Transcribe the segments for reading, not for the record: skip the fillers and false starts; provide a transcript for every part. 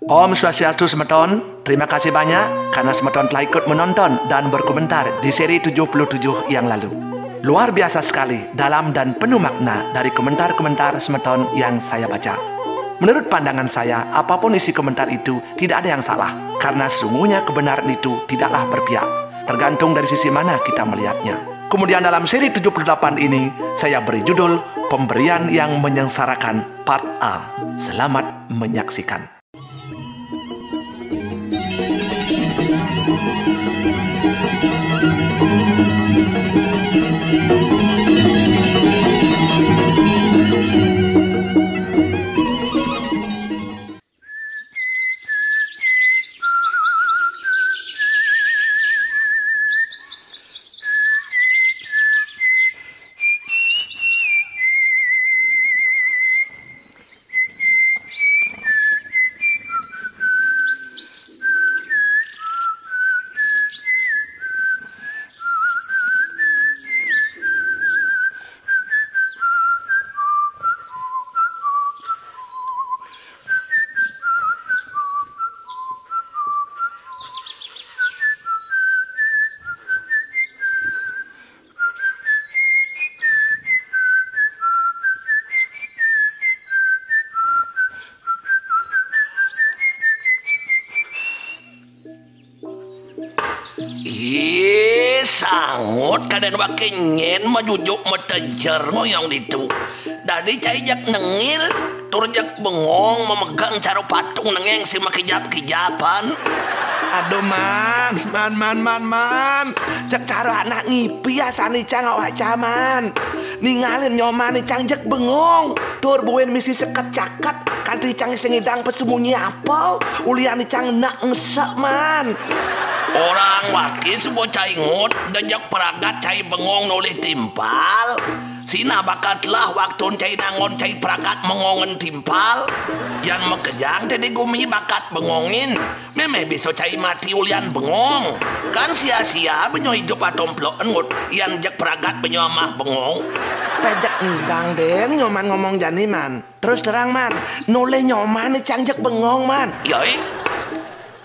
Om Swastiastu semeton, terima kasih banyak karena semeton telah ikut menonton dan berkomentar di seri 77 yang lalu. Luar biasa sekali, dalam dan penuh makna dari komentar-komentar semeton yang saya baca. Menurut pandangan saya, apapun isi komentar itu tidak ada yang salah, karena sungguhnya kebenaran itu tidaklah berpihak, tergantung dari sisi mana kita melihatnya. Kemudian dalam seri 78 ini, saya beri judul Pemberian yang Menyengsarakan Part A. Selamat menyaksikan. Sangot kaden wakenyen majujuk metejer ngoyong ditu. Dadi caijak nengil turjak bengong memegang caro patung nengeng si makijap-kijapan. Aduh man. Cek cara anak ngipi asani cang awak caman. Ningalin nyoman cang jek bengong. Tur buin misi seket cakat. Kanti cang sengidang pesembunyi apa. Ulian cang nak ngesek man. Orang waki sebuah cai ngut dejak peragat cai bengong nolih timpal. Sina bakatlah waktu cai nangon cai peragat mengongen timpal. Yang mekejang tadi gumi bakat bengongin. Meme bisa cai mati ulian bengong. Kan sia-sia benyo hidup atomplok ngut. Yang jak peragat benyo amah bengong. Pejak nidang den nyoman ngomong jani man. Terus terang man, noleh nyoman cang jak bengong man. Yoi.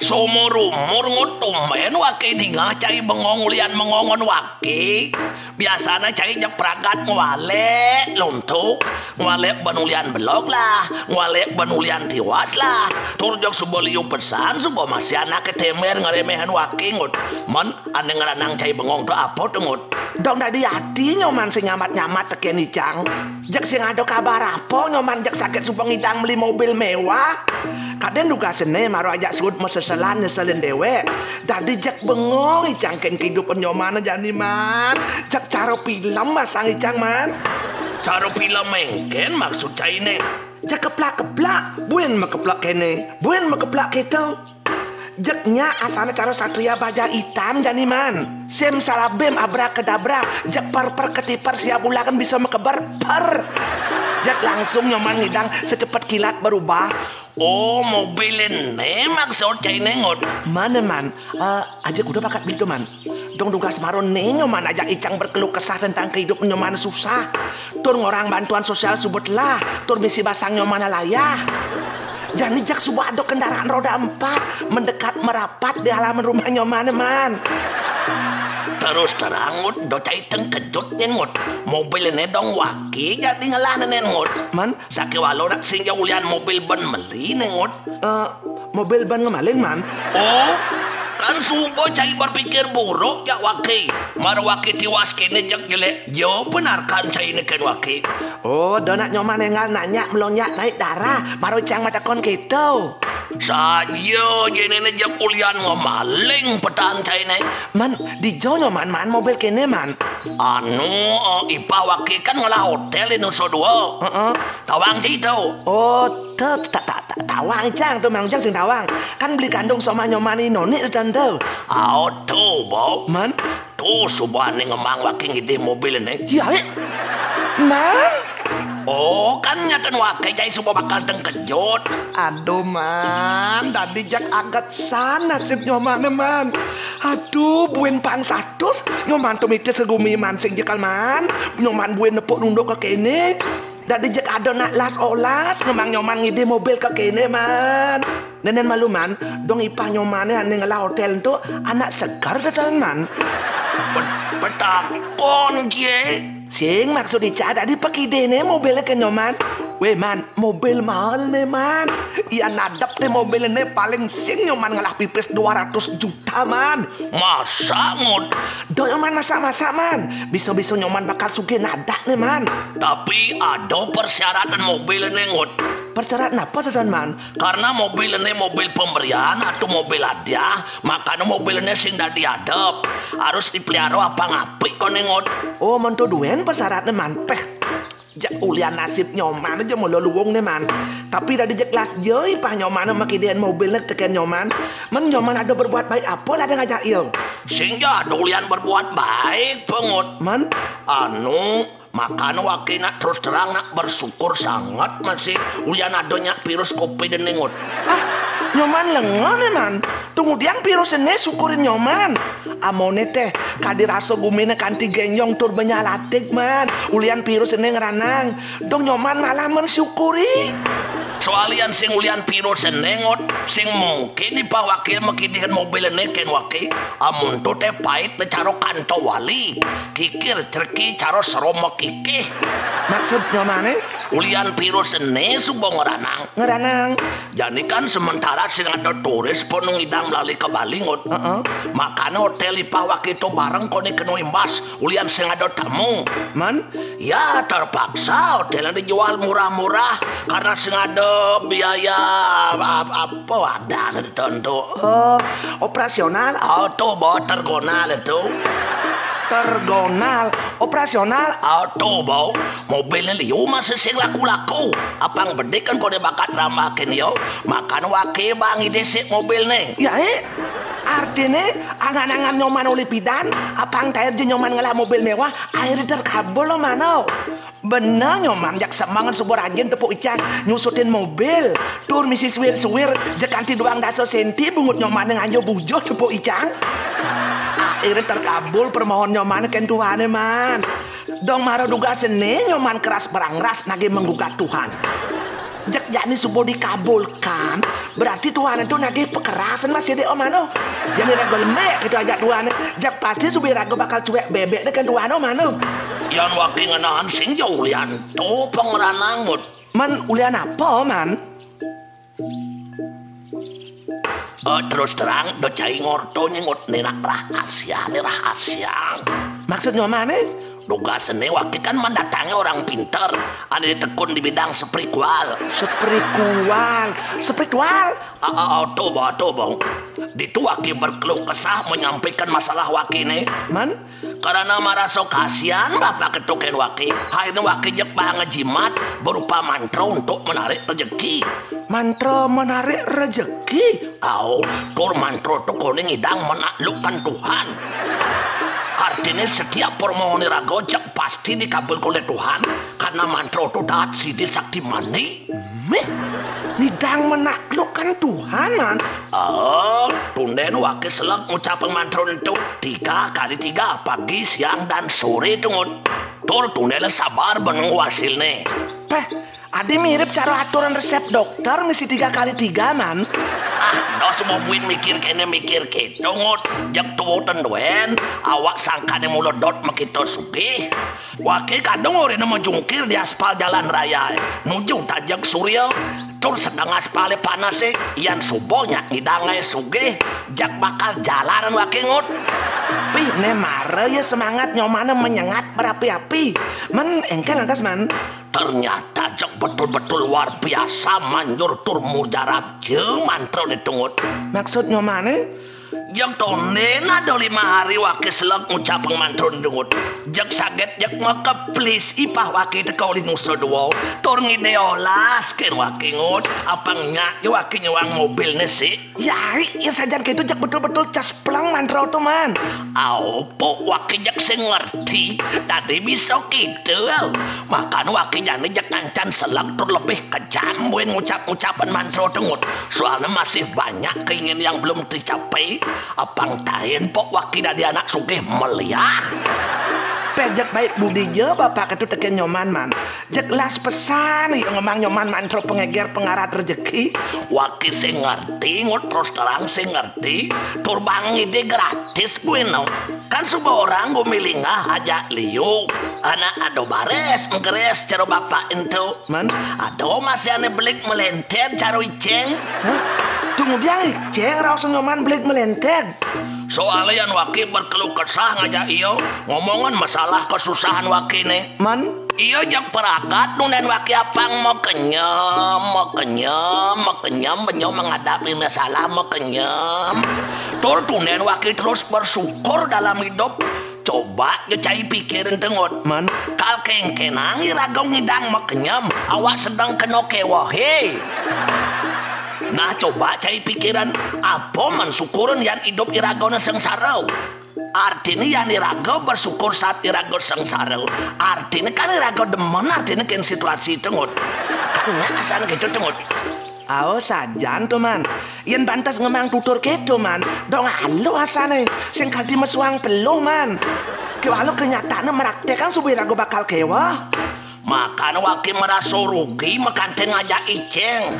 Sumur-umur ngutumen waki dingah cai bengong ulian mengongon waki. Biasanya cai jak peragat ngwalek luntuk. Ngwalek benulian belok lah. Ngwalek benulian tiwas lah. Turjok suboliu pesan subo masih anak ketemer ngaremehan waki ngut. Men ane ngeranang cai bengong tu apa tu ngut. Dong dari hati nyoman sing nyamat-nyamat teken icang. Jak sing ada kabar apa nyoman jak sakit supang idang beli mobil mewah. Kaden duga sene maro ajak sud meseselan nyeselin dewe. Dadi jak bengong icang ken kehidupan nyoman jani man. Jak caro film masang icang man. Caro film mengken maksud cai ne. Jak keplak-keplak, buen mekeplak kene, buen mekeplak keto. Jaknya asana caro satria baja hitam jani man. Sem salabem abrakadabra, jak per ketipar siap ulakan bisa mekebar per. Jak langsung nyoman ngidang secepat kilat berubah. Oh, mobil ini maksud cai nengot. Mana man? Ajak udah bakat beli tuh man. Dong dugas maron nyoman ajak icang berkeluh kesah tentang kehidupan nyoman susah. Tur ngorang bantuan sosial subut lah. Tur misi basang nyoman layah. Jadi jak subah ada kendaraan roda 4 mendekat merapat di halaman rumah nyoman man. Terus terang ngut do cai tengkejut ngut. Mobil ini dong waki jadi ngelah ngut. Man, saki walau nak sinja ulian mobil ban meli ngut. Mobil ban ngemaling man. Oh, kan subo cai berpikir buruk ya waki. Mar waki tiwas kene jak jelek. Jo benarkan cai ini ken waki. Oh, donak nyoman engal nanya melonyak naik darah. Baru cang mata kon gitu. Saja jenene jak ulian ngomaling petang cai ne. Man, di jo nyoman man mobil kene man. Anu, ipa waki kan ngolah hotel ini so dua. Tawang itu. Oh, tawang cang tuh memang cang sing tawang. Kan beli kandung sama nyoman ini noni tante. Tuh, Bo. Man, tuh subhan ngemang waki ngide mobil ini. Ya, man. Oh, kan nyatan wakai cai semua bakal tengkejut. Aduh man, tadi jak agak sana sip nyoman man. Aduh, buen pan satus nyoman tuh mite segumi man sing jekal man. Nyoman buen nepuk nunduk ke kene. Dadi jek ada nak las olas ngemang nyoman ngide mobil ke kene man. Nenen malu man, dong ipah nyomane ane ngela hotel tu anak segar datang man. Petakon kie. Sing maksud dica dadi pakai dene mobilnya ke nyoman. Weh man, mobil mahal nih man. Iya nadap deh mobil ini paling sing nyoman ngalah pipis 200 juta man. Masa ngut? Do nyoman masa-masa man. Bisa-bisa nyoman bakal sugih nadak nih man. Tapi ada persyaratan mobil ini ngut. Persyaratan apa tuh man? Karena mobil ini mobil pemberian atau mobil hadiah, makanya mobil ini sing dadi adep. Harus dipelihara apa ngapik kau ngut. Oh mentu duen persyaratan man. Jak ulian nasib nyoman aja mau luwung nih man. Tapi dari jek kelas joi pah nyoman sama kidian mobilnya teken nyoman. Men nyoman ada berbuat baik apa lah ada ngajak il. Sehingga ada ulian berbuat baik pengut. Man Anu makan wakina terus terang nak bersyukur sangat masih ulian adanya virus kopi dan nengut. Nyoman lengon nih man. Tunggu diang virus ini syukurin nyoman. Amone teh kadir aso gumine kanti genyong tur benyalatik man. Ulian virus ini ngeranang. Dong nyoman malah mensyukuri. Soalian sing ulian virus nengot sing mungkin di pak wakil mekidihan mobil ini ken wakil amun tu teh pahit ne caro kanto wali kikir cerki caro seromo kikih. Maksud nyoman ulian virus ini subo ngeranang. Jadi kan sementara sing ada turis pun ngidang melalui ke Bali ngot. Makanya hotel di pak wakil itu bareng kone kena imbas ulian sing ada tamu. Man? Ya terpaksa hotelnya dijual murah-murah karena sing ada biaya apa ada tentu. Operasional? Auto bawa tergonal itu. Tergonal operasional auto bawa mobilnya liu masih sing laku-laku. Apang bede kan kode bakat ramakin yo. Makan wakil bang ide sik mobil nih. Ya artinya angan-angan nyoman olipidan apang tair je nyoman ngelah mobil mewah air terkabul lo mana. Bener nyoman jak semangat sebuah rajin tepuk ican nyusutin mobil tur misi suwir-suwir jekanti doang daso senti bungut nyoman yang anjo bujo tepuk ican akhirnya terkabul permohon nyoman ken Tuhan man. Dong maro duga seni nyoman keras berangras nage menggugat Tuhan. Jak jani subuh dikabulkan berarti Tuhan itu nage pekerasan masih de omano. Jadi rago lemek itu aja Tuhan. Jak pasti subuh rago bakal cuek bebek dengan Tuhan omano. Yang wakil ngenahan sing jauh ulian tuh pengeranangut. Man ulian apa man? Terus terang do cai ngorto nyengut nenak rahasia. Maksudnya mana? Duga seni wakil kan mendatangi orang pinter ada ditekun di bidang spiritual. Tuh Ditu wakil berkeluh kesah menyampaikan masalah wakil ini man karena merasa kasihan bapak ketuken wakil akhirnya wakil jepang ngejimat berupa mantra untuk menarik rezeki. Mantra menarik rezeki? Tur mantra itu kuning hidang menaklukkan Tuhan. Artinya setiap permohonan raga jak pasti dikabulkan oleh Tuhan karena mantra itu dat sidi sakti mani. Nidang menaklukkan Tuhan man. Tunden wakil selak ngucapin mantra itu 3 kali 3 pagi, siang dan sore tungut. Tur tunden sabar benung hasilnya. Adi mirip cara aturan resep dokter misi 3 kali 3 man. Semua buin mikir kene mikir gitu ngut jak tuwutan duen awak sangkane mulodot makito sugih wakil kadang ori nama jungkir di aspal jalan raya nuju tajak surya tur sedang aspalnya panas iyan subonya ngidangnya sugih jak bakal jalan wakil ngut. Ne mare ya semangat nyomana menyengat berapi-api men engkan lantas man. Ternyata jak betul-betul luar biasa manjur tur mujarab jeung mantra ditungut. Maksudnya mana? Jak tonen ada 5 hari wakil selak ngucapang mantra ditungut. Jak saget jak maka please ipah wakil teka oleh nusa dua. Tur ngideolas ken wakil ngut. Apangnya ya wakil nyewang mobil nesi. Ya sajan gitu jak betul-betul cas pelang mantra itu man. Po wakil jak sing ngerti tadi bisa gitu. Makan wakil jani jak kancan selak tur lebih kejam buin ngucap-ngucapan mantra tengut. Soalnya masih banyak keinginan yang belum tercapai. Apang tahin po wakil dari anak sugih meliah. Pejak baik budi je bapak itu teken nyoman man. Jelas pesan yang ngomong nyoman mantro pengeger pengarat rezeki. Waki sing ngerti ngut terus terang sing ngerti. Turbang ide gratis bueno. Kan sebuah orang gue milih ajak liu. Anak ado bares menggeres caro bapak itu. Man, ado masih ane belik melentet caro iceng. hah? Tunggu dia iceng rasa nyoman belik melentet. Soalnya yang waki berkeluh kesah ngajak iyo ngomongan masalah kesusahan waki nih. Man, Iyo jak peragat nunen waki apang mau kenyam benyo menghadapi masalah mau kenyam. Tur tunen waki terus bersyukur dalam hidup. Coba cai pikirin tengot. man, Kal kengkenang iragong ngidang mau kenyam. Awak sedang kena kewah hei. Nah coba cai pikiran apa mensyukurin yang hidup iragona sengsara. Artinya yang irago bersyukur saat irago sengsara. Artinya kan irago demen artinya kan situasi tengut. Kan asal gitu tengut. Ayo sajan tuh man. Yen pantas ngemang tutur gitu man. Dong alu asane. Sing kaldi mesuang peluh man. Kewalau kenyataannya meraktekan subuh irago bakal kewah. Makan waki merasa rugi makanten ngajak iceng.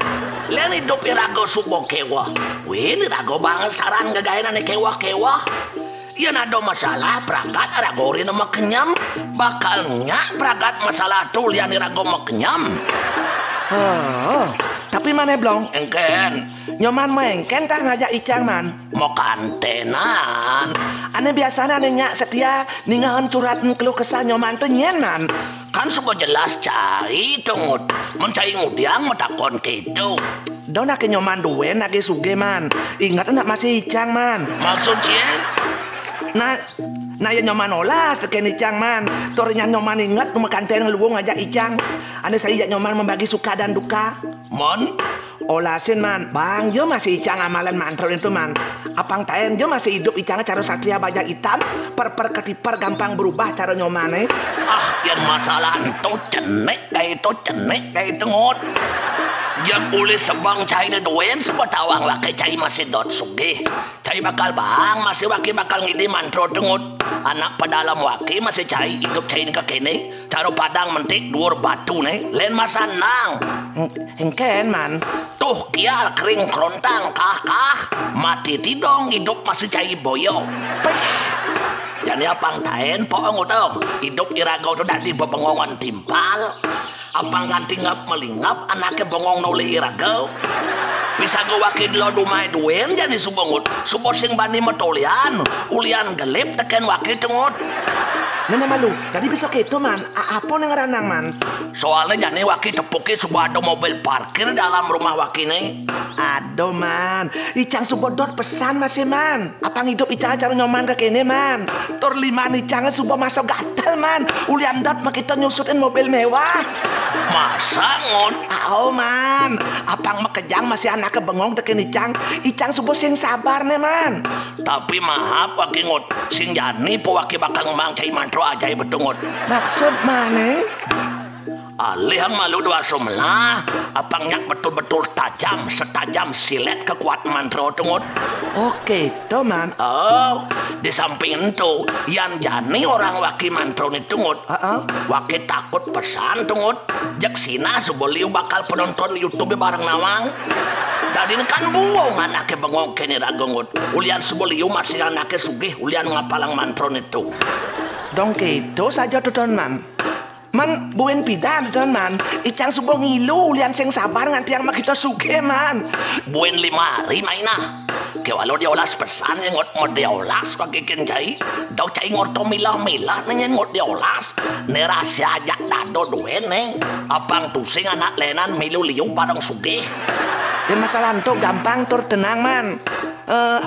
Lian hidup irago subuh kewah. Wih irago banget saran gagayan ane kewah-kewah. Yan ada masalah pragat irago rin sama kenyam. Bakalnya pragat masalah tuh lian irago sama kenyam. Oh, tapi mana blong? Engken Nyoman mengken tah ngajak icang man. mau kantenan. Ane biasanya ane nyak setia ningahan curhat keluh kesah nyoman tuh nyen man. Kan suka jelas cai tengut. Mencai ngudiang metakon gitu. Dona ke nyoman duwe nage suge man. Ingat nak masih icang man. Maksudnya Nah ya nyoman olas teken icang man. Torinya nyoman ingat numakanten ngeluwung ngajak icang. Ane saya nyoman membagi suka dan duka. mon Olasin man, bang jo masih icang amalan mantra itu man. Apang taen jo masih hidup icang cara satria bajak hitam. Per ketiper gampang berubah cara nyomane. yang masalah itu cenek kayak itu ngot. Yang boleh sebang cai na doen sebab tawang waki cai masih dot suge. Cai bakal bang masih waki bakal ngidi mantro tengut. Anak pedalam waki masih cai hidup cai ni kekene. Caro padang mentik dhuwur batu nih. Len masanang. Engken man. Tuh kial kering kerontang kah mati tidong hidup masih cai boyo. Jadi apang taen poong utong hidup irago tu dadi bebengongan timpal. Apang ganti ngap melingap anaknya bengong nuli irago. Bisa go wakid lo dumai duen jadi subongut. Subot sing bani metolian. Ulian gelip teken wakid tengut. Nene malu, tadi besok itu man. Apa yang ranang man? Soalnya jadi wakid tepuki sebuah ada mobil parkir dalam rumah wakid ini. Aduh man, icang subodot pesan masih man. Apang hidup icang cara nyoman ke kene man. Tur lima icangnya subah masuk gatel man. Ulian dot makita nyusutin mobil mewah. Masa ngot? Oh man, apang makejang masih anaknya bengong teken icang. Icang subah sing sabar nih man. Tapi maaf wakid ngot. Sing jani po wakid bakal ngembang cai mantro ajaib betungot. Maksud mana? Alih yang malu dua sumlah. Apangnya betul-betul tajam. Setajam silet kekuatan mantro tengut. Oke, itu man. Oh, di samping itu yang jani orang waki mantro ni tengut. Waki takut pesan tengut. Jak sina sebeliau bakal penonton YouTube bareng nawang. Dan ini kan buong anaknya bengong kini ragongut. Ulian sebeliau masih anaknya sugih. Ulian ngapalang mantro itu. Dong gitu saja tuh ton man. Man buen pidan ton man. Icang subuh ngilu lian sing sabar nganti yang makita suge man. Buen 5 hari mainah. Kewalo diolas pesan yang ngot diolas pakai kenjai. Daw cai ngorto milah-milah nanya ngot diolas. Nerasya ajak dado duen neng. Apang tusing anak lenan milu liu bareng suge. Ya masalah itu gampang tur tenang man.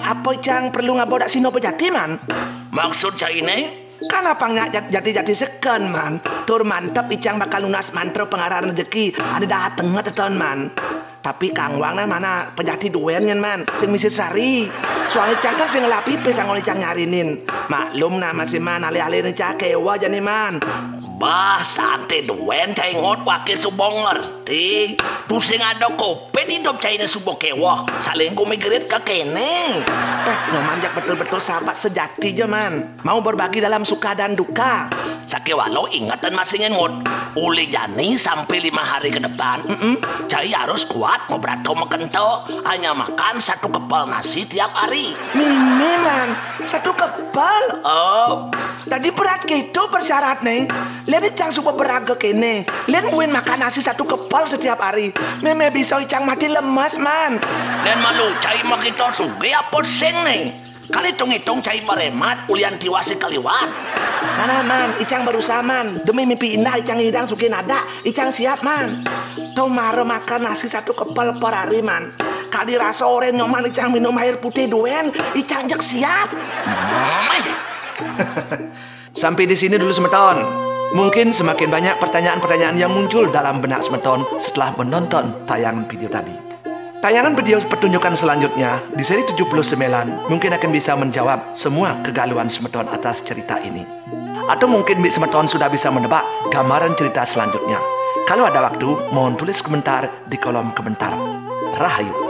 Apa icang perlu ngabodak sino pejati man? Maksud cai ini? Kan apang jati-jati seken man. Tur mantep icang bakal lunas mantro pengarah rezeki. Ada dah tengah teton man. Tapi Kang Wang mana pejati duen nyen man. Sing misi sari. Soalnya icang kan sing ngelapi pe sang icang nyarinin. Maklum na masih man alih-alih icang kewa jani man. Bah santai duen cai ngot wake subong ngerti. Pusing ada kopi hidup cai na subo kewo. Saling kumikirit ke kene. Nyoman jak betul-betul sahabat sejati aja man. Mau berbagi dalam suka dan duka. Sakewalo ingatan masih ngot. Uli jani sampai 5 hari ke depan. Cai harus kuat mau berato mekento. Hanya makan 1 kepal nasi tiap hari. Mimi man, 1 kepal. Oh, Tadi berat gitu persyarat nih. Lihat icang suka beraga kene. Lihat buin makan nasi 1 kepal setiap hari. Meme bisa icang mati lemas man. dan malu cai makito suge apa sing nih. Kali hitung-hitung cai baremat ulian tiwasi kaliwat. Mana man, icang berusaha man. Demi mimpi indah icang hidang suki nada. Icang siap man. Tau mare makan nasi 1 kepal per hari man. Kali rasa oren nyoman icang minum air putih duen. Icang jak siap. Sampai di sini dulu Semeton. Mungkin semakin banyak pertanyaan-pertanyaan yang muncul dalam benak Semeton setelah menonton tayangan video tadi. Tayangan video pertunjukan selanjutnya di seri 79 mungkin akan bisa menjawab semua kegalauan Semeton atas cerita ini. Atau mungkin Semeton sudah bisa menebak gambaran cerita selanjutnya. Kalau ada waktu, mohon tulis komentar di kolom komentar. Rahayu.